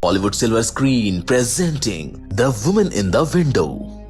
Bollywood silver screen presenting the woman in the window.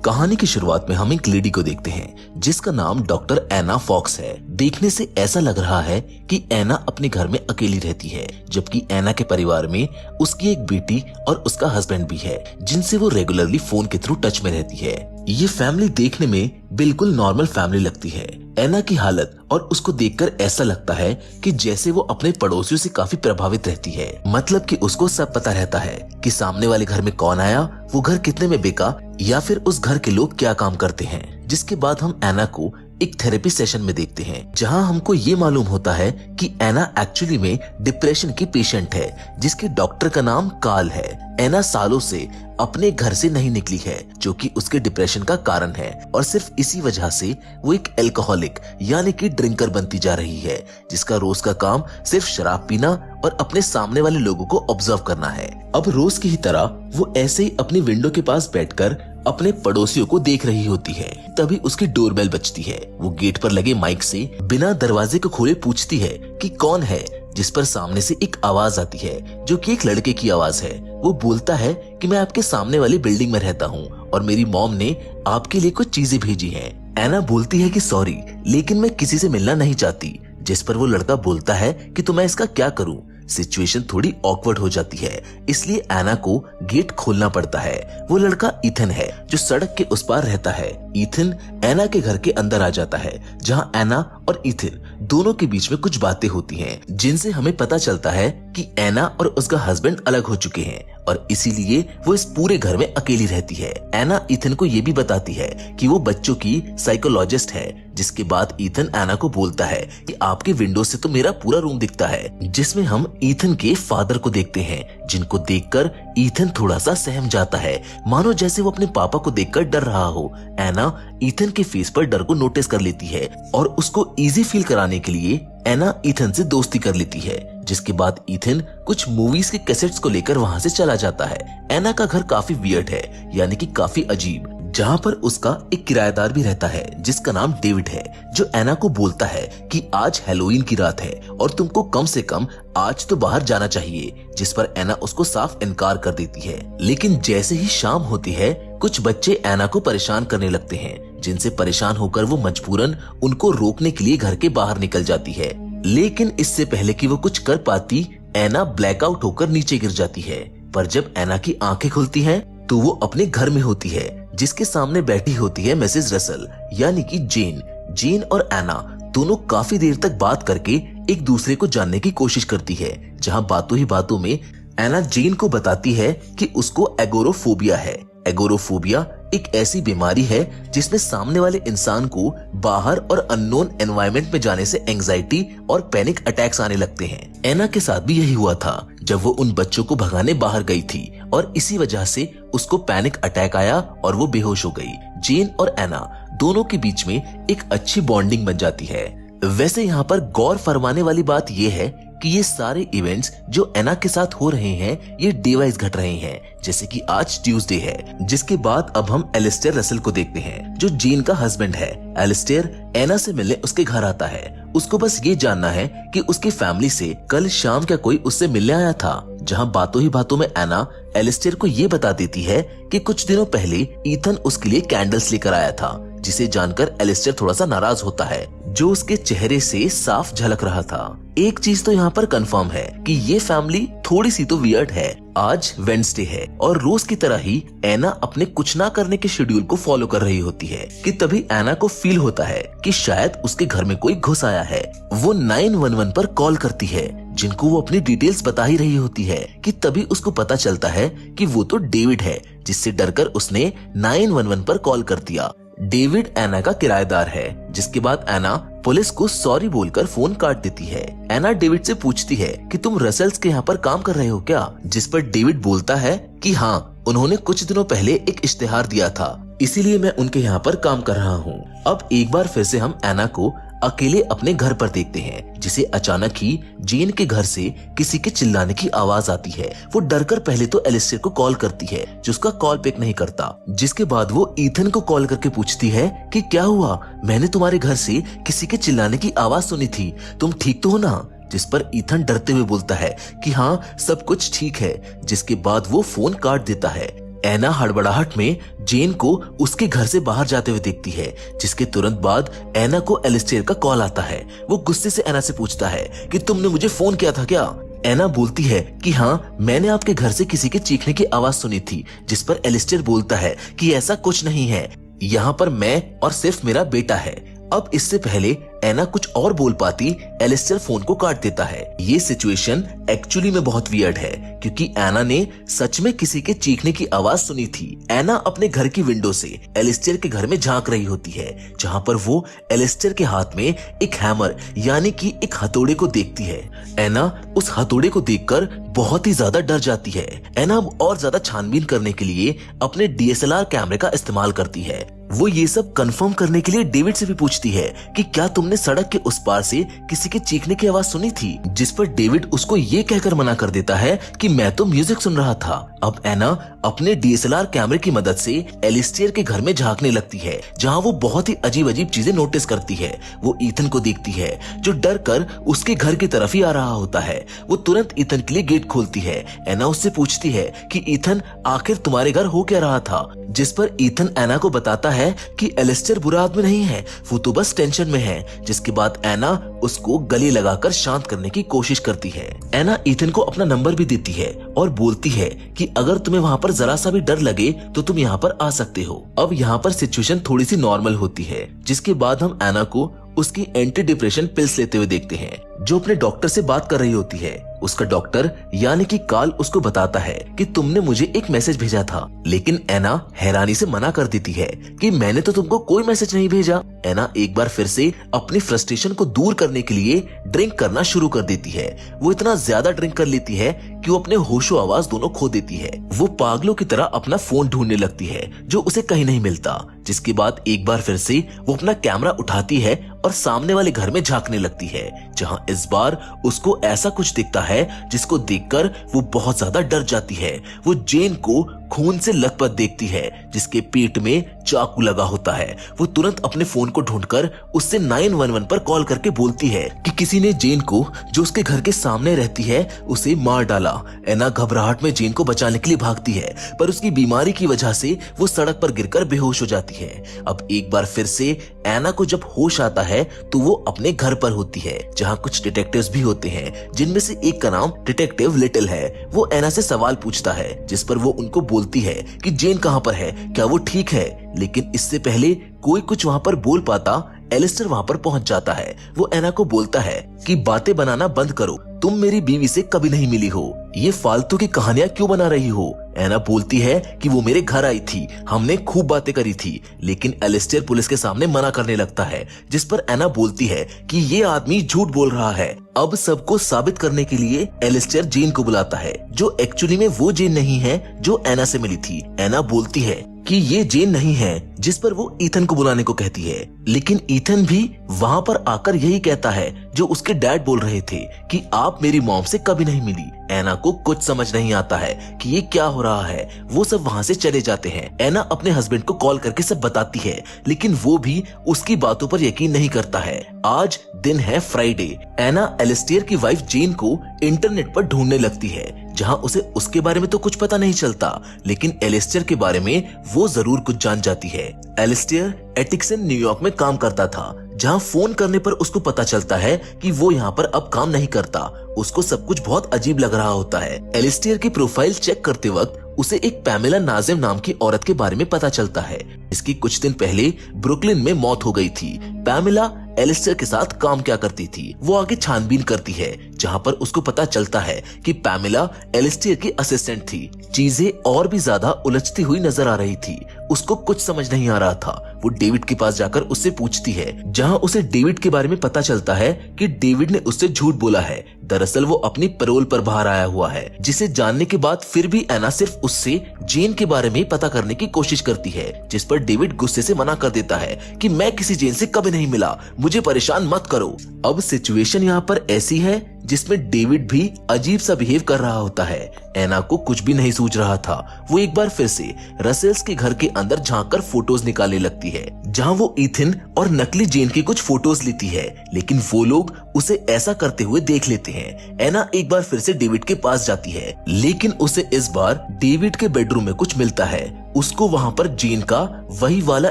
कहानी की शुरुआत में हम एक लेडी को देखते हैं जिसका नाम डॉक्टर एना फॉक्स है। देखने से ऐसा लग रहा है कि एना अपने घर में अकेली रहती है, जबकि एना के परिवार में उसकी एक बेटी और उसका हस्बैंड भी है जिनसे वो रेगुलरली फोन के थ्रू टच में रहती है। ये फैमिली देखने में बिल्कुल नॉर्मल फैमिली लगती है। एना की हालत और उसको देखकर ऐसा लगता है कि जैसे वो अपने पड़ोसियों से काफी प्रभावित रहती है। मतलब कि उसको सब पता रहता है कि सामने वाले घर में कौन आया, वो घर कितने में बिका या फिर उस घर के लोग क्या काम करते हैं। जिसके बाद हम एना को एक थेरेपी सेशन में देखते हैं जहां हमको ये मालूम होता है कि एना एक्चुअली में डिप्रेशन की पेशेंट है जिसके डॉक्टर का नाम कार्ल है। एना सालों से अपने घर से नहीं निकली है जो कि उसके डिप्रेशन का कारण है और सिर्फ इसी वजह से वो एक एल्कोहलिक यानी कि ड्रिंकर बनती जा रही है, जिसका रोज का काम सिर्फ शराब पीना और अपने सामने वाले लोगों को ऑब्जर्व करना है। अब रोज की ही तरह वो ऐसे ही अपनी विंडो के पास बैठकर अपने पड़ोसियों को देख रही होती है। तभी उसकी डोरबेल बजती है। वो गेट पर लगे माइक से बिना दरवाजे को खोले पूछती है कि कौन है, जिस पर सामने से एक आवाज आती है जो कि एक लड़के की आवाज है। वो बोलता है कि मैं आपके सामने वाली बिल्डिंग में रहता हूँ और मेरी मॉम ने आपके लिए कुछ चीजें भेजी हैं। एना बोलती है कि सॉरी, लेकिन मैं किसी से मिलना नहीं चाहती, जिस पर वो लड़का बोलता है कि तो मैं इसका क्या करूँ। सिचुएशन थोड़ी ऑकवर्ड हो जाती है, इसलिए एना को गेट खोलना पड़ता है। वो लड़का ईथन है जो सड़क के उस पार रहता है। ईथन एना के घर के अंदर आ जाता है जहां एना और ईथन दोनों के बीच में कुछ बातें होती हैं जिनसे हमें पता चलता है कि एना और उसका हस्बैंड अलग हो चुके हैं और इसीलिए वो इस पूरे घर में अकेली रहती है। एना ईथन को ये भी बताती है कि वो बच्चों की साइकोलॉजिस्ट है। जिसके बाद ईथन एना को बोलता है कि आपके विंडो से तो मेरा पूरा रूम दिखता है, जिसमें हम ईथन के फादर को देखते हैं जिनको देखकर ईथन थोड़ा सा सहम जाता है, मानो जैसे वो अपने पापा को देखकर डर रहा हो। एना ईथन के फेस पर डर को नोटिस कर लेती है और उसको इजी फील कराने के लिए एना ईथन से दोस्ती कर लेती है। जिसके बाद ईथन कुछ मूवीज के कैसेट्स को लेकर वहां से चला जाता है। एना का घर काफी वियर्ड है, यानी कि काफी अजीब, जहाँ पर उसका एक किराएदार भी रहता है जिसका नाम डेविड है, जो एना को बोलता है कि आज हैलोवीन की रात है और तुमको कम से कम आज तो बाहर जाना चाहिए। जिस पर एना उसको साफ इनकार कर देती है। लेकिन जैसे ही शाम होती है कुछ बच्चे एना को परेशान करने लगते हैं, जिनसे परेशान होकर वो मजबूरन उनको रोकने के लिए घर के बाहर निकल जाती है। लेकिन इससे पहले कि वो कुछ कर पाती, एना ब्लैकआउट होकर नीचे गिर जाती है। पर जब एना की आंखें खुलती हैं तो वो अपने घर में होती है, जिसके सामने बैठी होती है मिसेस रसल यानी कि जेन। जेन और एना दोनों काफी देर तक बात करके एक दूसरे को जानने की कोशिश करती है, जहां बातों ही बातों में एना जेन को बताती है कि उसको एगोरोफोबिया है। एगोरोफोबिया एक ऐसी बीमारी है जिसमें सामने वाले इंसान को बाहर और अननोन एनवायरनमेंट में जाने से एंजाइटी और पैनिक अटैक्स आने लगते हैं। एना के साथ भी यही हुआ था जब वो उन बच्चों को भगाने बाहर गई थी और इसी वजह से उसको पैनिक अटैक आया और वो बेहोश हो गई। जेन और एना दोनों के बीच में एक अच्छी बॉन्डिंग बन जाती है। वैसे यहाँ पर गौर फरमाने वाली बात यह है कि ये सारे इवेंट्स जो एना के साथ हो रहे हैं ये डे वाइज घट रहे हैं, जैसे कि आज ट्यूसडे है। जिसके बाद अब हम एलिस्टेयर रसल को देखते हैं जो जेन का हस्बैंड है। एलिस्टेयर एना से मिलने उसके घर आता है। उसको बस ये जानना है कि उसकी फैमिली से कल शाम क्या कोई उससे मिलने आया था, जहां बातों ही बातों में एना एलिस्टेयर को ये बता देती है कि कुछ दिनों पहले ईथन उसके लिए कैंडल्स लेकर आया था, जिसे जानकर एलिस्टेयर थोड़ा सा नाराज होता है, जो उसके चेहरे से साफ झलक रहा था। एक चीज तो यहाँ पर कंफर्म है कि ये फैमिली थोड़ी सी तो वियर्ड है। आज वेडनेसडे है और रोज की तरह ही एना अपने कुछ ना करने के शेड्यूल को फॉलो कर रही होती है कि तभी एना को फील होता है कि शायद उसके घर में कोई घुस आया है। वो 911 पर कॉल करती है, जिनको वो अपनी डिटेल्स बता ही रही होती है कि तभी उसको पता चलता है कि वो तो डेविड है, जिससे डरकर उसने 911 पर कॉल कर दिया। डेविड एना का किराएदार है। जिसके बाद एना पुलिस को सॉरी बोलकर फोन काट देती है। एना डेविड से पूछती है कि तुम रसल्स के यहाँ पर काम कर रहे हो क्या, जिस पर डेविड बोलता है कि हाँ, उन्होंने कुछ दिनों पहले एक इश्तेहार दिया था, इसीलिए मैं उनके यहाँ पर काम कर रहा हूँ। अब एक बार फिर से हम एना को अकेले अपने घर पर देखते हैं, जिसे अचानक ही जेन के घर से किसी के चिल्लाने की आवाज आती है। वो डरकर पहले तो एलिस्टेयर को कॉल करती है, जो उसका कॉल पिक नहीं करता। जिसके बाद वो ईथन को कॉल करके पूछती है कि क्या हुआ, मैंने तुम्हारे घर से किसी के चिल्लाने की आवाज सुनी थी, तुम ठीक तो हो ना। जिस पर ईथन डरते हुए बोलता है कि हाँ सब कुछ ठीक है, जिसके बाद वो फोन काट देता है। एना हड़बड़ाहट में जेन को उसके घर से बाहर जाते हुए देखती है, जिसके तुरंत बाद एना को एलिस्टेयर का कॉल आता है। वो गुस्से से एना से पूछता है कि तुमने मुझे फोन किया था क्या? एना बोलती है कि हाँ, मैंने आपके घर से किसी के चीखने की आवाज सुनी थी, जिस पर एलिस्टेयर बोलता है कि ऐसा कुछ नहीं है, यहाँ पर मैं और सिर्फ मेरा बेटा है। अब इससे पहले एना कुछ और बोल पाती, एलिस्टेयर फोन को काट देता है। ये सिचुएशन एक्चुअली में बहुत वियर्ड है, क्योंकि एना ने सच में किसी के चीखने की आवाज सुनी थी। एना अपने घर की विंडो से एलिस्टेयर के घर में झांक रही होती है, जहां पर वो एलिस्टेयर के हाथ में एक हैमर यानी कि एक हथौड़े को देखती है। एना उस हथौड़े को देखकर बहुत ही ज्यादा डर जाती है। एना और ज्यादा छानबीन करने के लिए अपने DSLR कैमरे का इस्तेमाल करती है। वो ये सब कंफर्म करने के लिए डेविड से भी पूछती है कि क्या तुमने सड़क के उस पार से किसी के चीखने की आवाज सुनी थी, जिस पर डेविड उसको ये कहकर मना कर देता है कि मैं तो म्यूजिक सुन रहा था। अब एना अपने DSLR कैमरे की मदद से एलिस्टेयर के घर में झांकने लगती है, जहां वो बहुत ही अजीब अजीब चीजें नोटिस करती है। वो ईथन को देखती है, जो डर कर उसके घर की तरफ ही आ रहा होता है। वो तुरंत ईथन के लिए गेट खोलती है। एना उससे पूछती है कि ईथन, आखिर तुम्हारे घर हो क्या रहा था? जिस पर ईथन एना को बताता है कि एलिस्टेयर बुरा आदमी नहीं है, वो तो बस टेंशन में है। जिसके बाद एना उसको गले लगाकर शांत करने की कोशिश करती है। एना ईथन को अपना नंबर भी देती है और बोलती है कि अगर तुम्हें वहाँ पर जरा सा भी डर लगे तो तुम यहाँ पर आ सकते हो। अब यहाँ पर सिचुएशन थोड़ी सी नॉर्मल होती है, जिसके बाद हम एना को उसकी एंटी डिप्रेशन पिल्स लेते हुए देखते हैं, जो अपने डॉक्टर से बात कर रही होती है। उसका डॉक्टर यानी कि कार्ल उसको बताता है कि तुमने मुझे एक मैसेज भेजा था, लेकिन एना हैरानी से मना कर देती है कि मैंने तो तुमको कोई मैसेज नहीं भेजा। एना एक बार फिर से अपनी फ्रस्ट्रेशन को दूर करने के लिए ड्रिंक करना शुरू कर देती है। वो इतना ज्यादा ड्रिंक कर लेती है कि वो अपने होशो आवाज दोनों खो देती है। वो पागलों की तरह अपना फोन ढूंढने लगती है, जो उसे कहीं नहीं मिलता। जिसके बाद एक बार फिर से वो अपना कैमरा उठाती है और सामने वाले घर में झांकने लगती है, जहां इस बार उसको ऐसा कुछ दिखता है जिसको देखकर वो बहुत ज्यादा डर जाती है। वो जेन को खून से लथपथ देखती है, जिसके पेट में चाकू लगा होता है। वो तुरंत अपने फोन को ढूंढकर उससे 911 पर कॉल करके बोलती है कि किसी ने जेन को, जो उसके घर के सामने रहती है, उसे मार डाला। एना घबराहट में जेन को बचाने के लिए भागती है, पर उसकी बीमारी की वजह से वो सड़क पर गिरकर बेहोश हो जाती है। अब एक बार फिर से एना को जब होश आता है तो वो अपने घर पर होती है, जहाँ कुछ डिटेक्टिव्स भी होते हैं, जिनमें से एक का नाम डिटेक्टिव लिटिल है। वो एना से सवाल पूछता है, जिस पर वो उनको बोलती है कि जेन कहाँ पर है, क्या वो ठीक है। लेकिन इससे पहले कोई कुछ वहाँ पर बोल पाता, एलिस्टेयर वहाँ पर पहुँच जाता है। वो एना को बोलता है कि बातें बनाना बंद करो, तुम मेरी बीवी से कभी नहीं मिली हो, ये फालतू की कहानियां क्यों बना रही हो। एना बोलती है कि वो मेरे घर आई थी, हमने खूब बातें करी थी, लेकिन एलिस्टेयर पुलिस के सामने मना करने लगता है, जिस पर एना बोलती है कि ये आदमी झूठ बोल रहा है। अब सबको साबित करने के लिए एलिस्टेयर जेन को बुलाता है, जो एक्चुअली में वो जेन नहीं है जो एना से मिली थी। एना बोलती है कि ये जेन नहीं है, जिस पर वो ईथन को बुलाने को कहती है, लेकिन ईथन भी वहाँ पर आकर यही कहता है जो उसके डैड बोल रहे थे कि आप मेरी मॉम से कभी नहीं मिली। एना को कुछ समझ नहीं आता है कि ये क्या हो रहा है। वो सब वहाँ से चले जाते हैं। एना अपने हस्बैंड को कॉल करके सब बताती है, लेकिन वो भी उसकी बातों पर यकीन नहीं करता है। आज दिन है फ्राइडे। एना एलिस्टेयर की वाइफ जेन को इंटरनेट पर ढूंढने लगती है, जहां उसे उसके बारे में तो कुछ पता नहीं चलता, लेकिन एलिस्टेयर के बारे में वो जरूर कुछ जान जाती है। एलिस्टेयर एटिक्सन न्यूयॉर्क में काम करता था, जहां फोन करने पर उसको पता चलता है कि वो यहाँ पर अब काम नहीं करता। उसको सब कुछ बहुत अजीब लग रहा होता है। एलिस्टेयर की प्रोफाइल चेक करते वक्त उसे एक पैमेला नाजिम नाम की औरत के बारे में पता चलता है, इसकी कुछ दिन पहले ब्रुकलिन में मौत हो गई थी। पैमेला एलिस्टेयर के साथ काम क्या करती थी, वो आगे छानबीन करती है, जहां पर उसको पता चलता है कि पैमेला एलिस्टेयर की असिस्टेंट थी। चीजें और भी ज्यादा उलझती हुई नजर आ रही थी। उसको कुछ समझ नहीं आ रहा था। वो डेविड के पास जाकर उससे पूछती है, जहां उसे डेविड के बारे में पता चलता है कि डेविड ने उससे झूठ बोला है। दरअसल वो अपनी पैरोल पर बाहर आया हुआ है, जिसे जानने के बाद फिर भी एना सिर्फ उससे जेन के बारे में पता करने की कोशिश करती है, जिस पर डेविड गुस्से से मना कर देता है कि मैं किसी जेन से कभी नहीं मिला, मुझे परेशान मत करो। अब सिचुएशन यहाँ पर ऐसी है जिसमें डेविड भी अजीब सा बिहेव कर रहा होता है। एना को कुछ भी नहीं सूझ रहा था। वो एक बार फिर से रसेल्स के घर के अंदर झांक कर फोटोज निकालने लगती है। है जहां वो ईथन और नकली जेन की कुछ फोटोज लेती है, लेकिन वो लोग उसे ऐसा करते हुए देख लेते हैं। एना एक बार फिर से डेविड के पास जाती है, लेकिन उसे इस बार डेविड के बेडरूम में कुछ मिलता है। उसको वहां पर जेन का वही वाला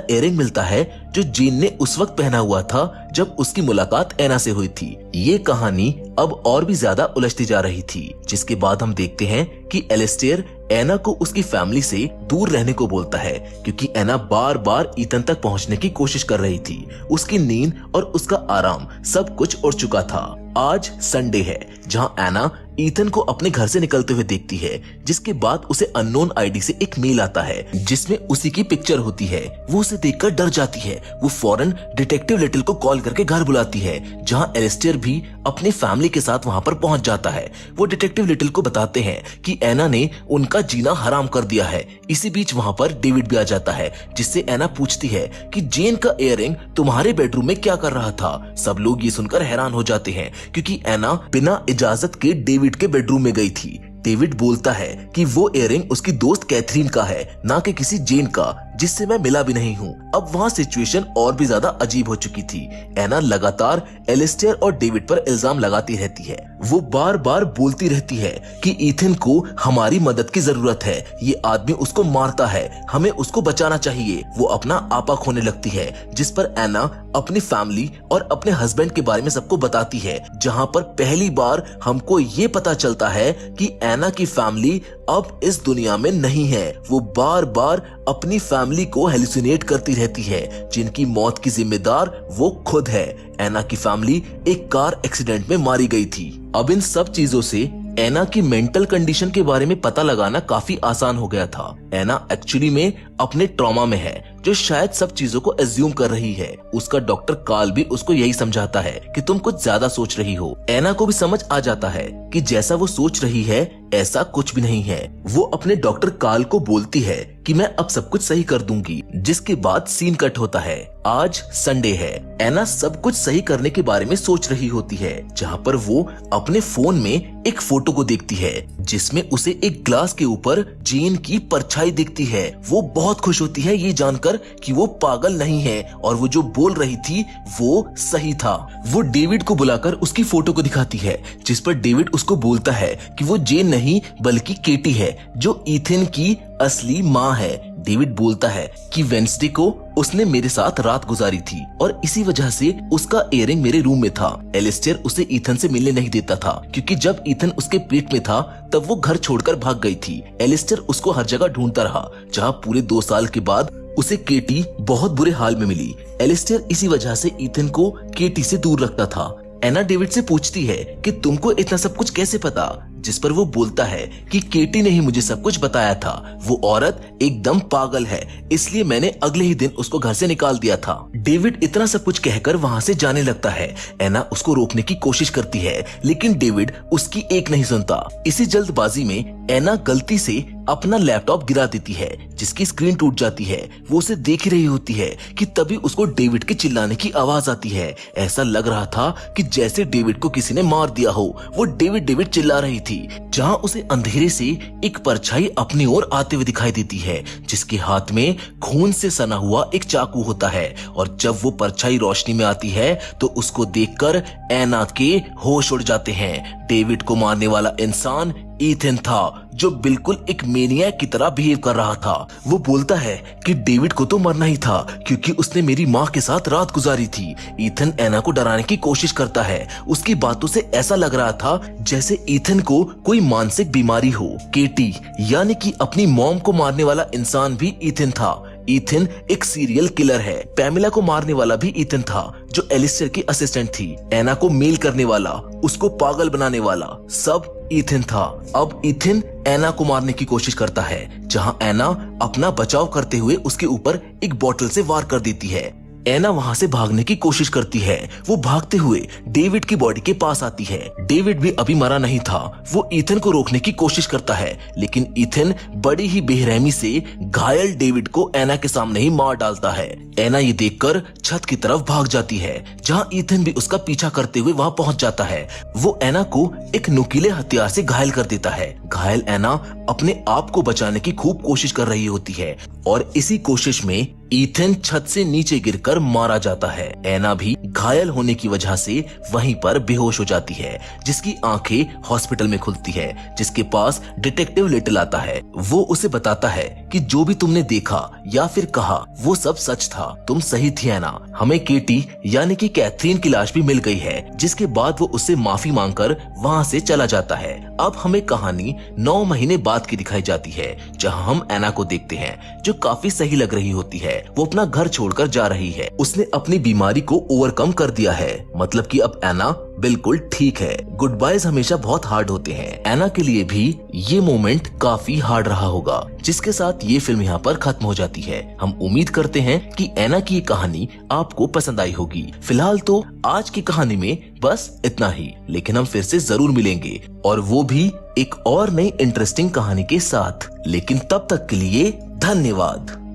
इयररिंग मिलता है जो जेन ने उस वक्त पहना हुआ था जब उसकी मुलाकात एना से हुई थी। ये कहानी अब और भी ज्यादा उलझती जा रही थी, जिसके बाद हम देखते हैं कि एलिस्टेयर एना को उसकी फैमिली से दूर रहने को बोलता है, क्योंकि एना बार बार ईथन तक पहुंचने की कोशिश कर रही थी। उसकी नींद और उसका आराम सब कुछ उड़ चुका था। आज संडे है, जहां एना ईथन को अपने घर से निकलते हुए देखती है, जिसके बाद उसे अननोन आईडी से एक मेल आता है जिसमें उसी की पिक्चर होती है। वो उसे देखकर डर जाती है। वो फौरन डिटेक्टिव लिटिल को कॉल करके घर बुलाती है, जहां एलिस्टेयर भी अपनी फैमिली के साथ वहां पर पहुंच जाता है। वो डिटेक्टिव लिटिल को बताते हैं कि एना ने उनका जीना हराम कर दिया है। इसी बीच वहां पर डेविड भी आ जाता है, जिससे एना पूछती है कि जेन का इयररिंग तुम्हारे बेडरूम में क्या कर रहा था। सब लोग ये सुनकर हैरान हो जाते हैं, क्योंकि एना बिना इजाजत के डेविड के बेडरूम में गई थी। डेविड बोलता है कि वो इयररिंग उसकी दोस्त कैथरीन का है, ना कि किसी जेन का, जिससे मैं मिला भी नहीं हूँ। अब वहाँ सिचुएशन और भी ज्यादा अजीब हो चुकी थी। एना लगातार एलिस्टेयर और डेविड पर इल्जाम लगाती रहती है। वो बार बार बोलती रहती है कि ईथन को हमारी मदद की जरूरत है, ये आदमी उसको मारता है, हमें उसको बचाना चाहिए। वो अपना आपा खोने लगती है, जिस पर एना अपनी फैमिली और अपने हस्बैंड के बारे में सबको बताती है, जहाँ पर पहली बार हमको ये पता चलता है कि एना की फैमिली अब इस दुनिया में नहीं है। वो बार बार अपनी फैमिली को हेलुसिनेट करती रहती है, जिनकी मौत की जिम्मेदार वो खुद है। एना की फैमिली एक कार एक्सीडेंट में मारी गई थी। अब इन सब चीजों से एना की मेंटल कंडीशन के बारे में पता लगाना काफी आसान हो गया था। एना एक्चुअली में अपने ट्रॉमा में है, जो शायद सब चीजों को एज्यूम कर रही है। उसका डॉक्टर कार्ल भी उसको यही समझाता है कि तुम कुछ ज्यादा सोच रही हो। एना को भी समझ आ जाता है कि जैसा वो सोच रही है ऐसा कुछ भी नहीं है। वो अपने डॉक्टर कार्ल को बोलती है कि मैं अब सब कुछ सही कर दूंगी, जिसके बाद सीन कट होता है। आज संडे है। एना सब कुछ सही करने के बारे में सोच रही होती है, जहाँ पर वो अपने फोन में एक फोटो को देखती है, जिसमें उसे एक ग्लास के ऊपर जेन की परछाई दिखती है। वो बहुत खुश होती है ये जानकर कि वो पागल नहीं है और वो जो बोल रही थी वो सही था। वो डेविड को बुलाकर उसकी फोटो को दिखाती है, जिस पर डेविड उसको बोलता है कि वो जेन नहीं बल्कि केटी है, जो ईथन की असली माँ है। डेविड बोलता है कि वेंसडे को उसने मेरे साथ रात गुजारी थी और इसी वजह से उसका इयररिंग मेरे रूम में था। एलिस्टेयर उसे ईथन से मिलने नहीं देता था, क्योंकि जब ईथन उसके पेट में था तब वो घर छोड़कर भाग गई थी। एलिस्टेयर उसको हर जगह ढूंढता रहा, जहाँ पूरे 2 साल के बाद उसे केटी बहुत बुरे हाल में मिली। एलिस्टेयर इसी वजह से ईथन को केटी से दूर रखता था। एना डेविड से पूछती है कि तुमको इतना सब कुछ कैसे पता, जिस पर वो बोलता है कि केटी ने ही मुझे सब कुछ बताया था। वो औरत एकदम पागल है, इसलिए मैंने अगले ही दिन उसको घर से निकाल दिया था। डेविड इतना सब कुछ कहकर वहाँ से जाने लगता है। एना उसको रोकने की कोशिश करती है, लेकिन डेविड उसकी एक नहीं सुनता। इसी जल्दबाजी में एना गलती से अपना लैपटॉप गिरा देती है, जिसकी स्क्रीन टूट जाती है। वो उसे देख ही रही होती है कि तभी उसको डेविड के चिल्लाने की आवाज आती है। ऐसा लग रहा था कि जैसे डेविड को किसी ने मार दिया हो। वो डेविड डेविड चिल्ला रही थी, जहां उसे अंधेरे से एक परछाई अपनी ओर आते हुए दिखाई देती है, जिसके हाथ में खून से सना हुआ एक चाकू होता है। और जब वो परछाई रोशनी में आती है तो उसको देखकर एना के होश उड़ जाते हैं। डेविड को मारने वाला इंसान ईथन था, जो बिल्कुल एक मेनियाक की तरह बिहेव कर रहा था। वो बोलता है कि डेविड को तो मरना ही था, क्योंकि उसने मेरी माँ के साथ रात गुजारी थी। ईथन एना को डराने की कोशिश करता है। उसकी बातों से ऐसा लग रहा था जैसे ईथन को कोई मानसिक बीमारी हो। केटी यानी कि अपनी मॉम को मारने वाला इंसान भी ईथन था। ईथन एक सीरियल किलर है। पैमिला को मारने वाला भी ईथन था, जो एलिस्टेयर की असिस्टेंट थी। एना को मेल करने वाला, उसको पागल बनाने वाला, सब ईथन था। अब ईथन एना को मारने की कोशिश करता है, जहां एना अपना बचाव करते हुए उसके ऊपर एक बोतल से वार कर देती है। एना वहां से भागने की कोशिश करती है। वो भागते हुए डेविड की बॉडी के पास आती है। डेविड भी अभी मरा नहीं था। वो ईथन को रोकने की कोशिश करता है, लेकिन ईथन बड़ी ही बेरहमी से घायल डेविड को एना के सामने ही मार डालता है। एना ये देखकर छत की तरफ भाग जाती है, जहां ईथन भी उसका पीछा करते हुए वहां पहुंच जाता है। वो एना को एक नुकीले हथियार से घायल कर देता है। घायल एना अपने आप को बचाने की खूब कोशिश कर रही होती है और इसी कोशिश में ईथन छत से नीचे गिरकर मारा जाता है। एना भी घायल होने की वजह से वहीं पर बेहोश हो जाती है, जिसकी आंखें हॉस्पिटल में खुलती है, जिसके पास डिटेक्टिव लिटिल आता है। वो उसे बताता है कि जो भी तुमने देखा या फिर कहा वो सब सच था, तुम सही थी एना। हमें केटी यानी कि कैथरीन की लाश भी मिल गई है, जिसके बाद वो उससे माफी मांगकर वहाँ से चला जाता है। अब हमें कहानी 9 महीने बाद की दिखाई जाती है, जहाँ हम एना को देखते हैं जो काफी सही लग रही होती है। वो अपना घर छोड़कर जा रही है, उसने अपनी बीमारी को ओवरकम कर दिया है, मतलब कि अब एना बिल्कुल ठीक है। गुड बायज हमेशा बहुत हार्ड होते हैं, एना के लिए भी ये मोमेंट काफी हार्ड रहा होगा, जिसके साथ ये फिल्म यहाँ पर खत्म हो जाती है। हम उम्मीद करते हैं कि एना की ये कहानी आपको पसंद आई होगी। फिलहाल तो आज की कहानी में बस इतना ही, लेकिन हम फिर से जरूर मिलेंगे और वो भी एक और नई इंटरेस्टिंग कहानी के साथ। लेकिन तब तक के लिए धन्यवाद।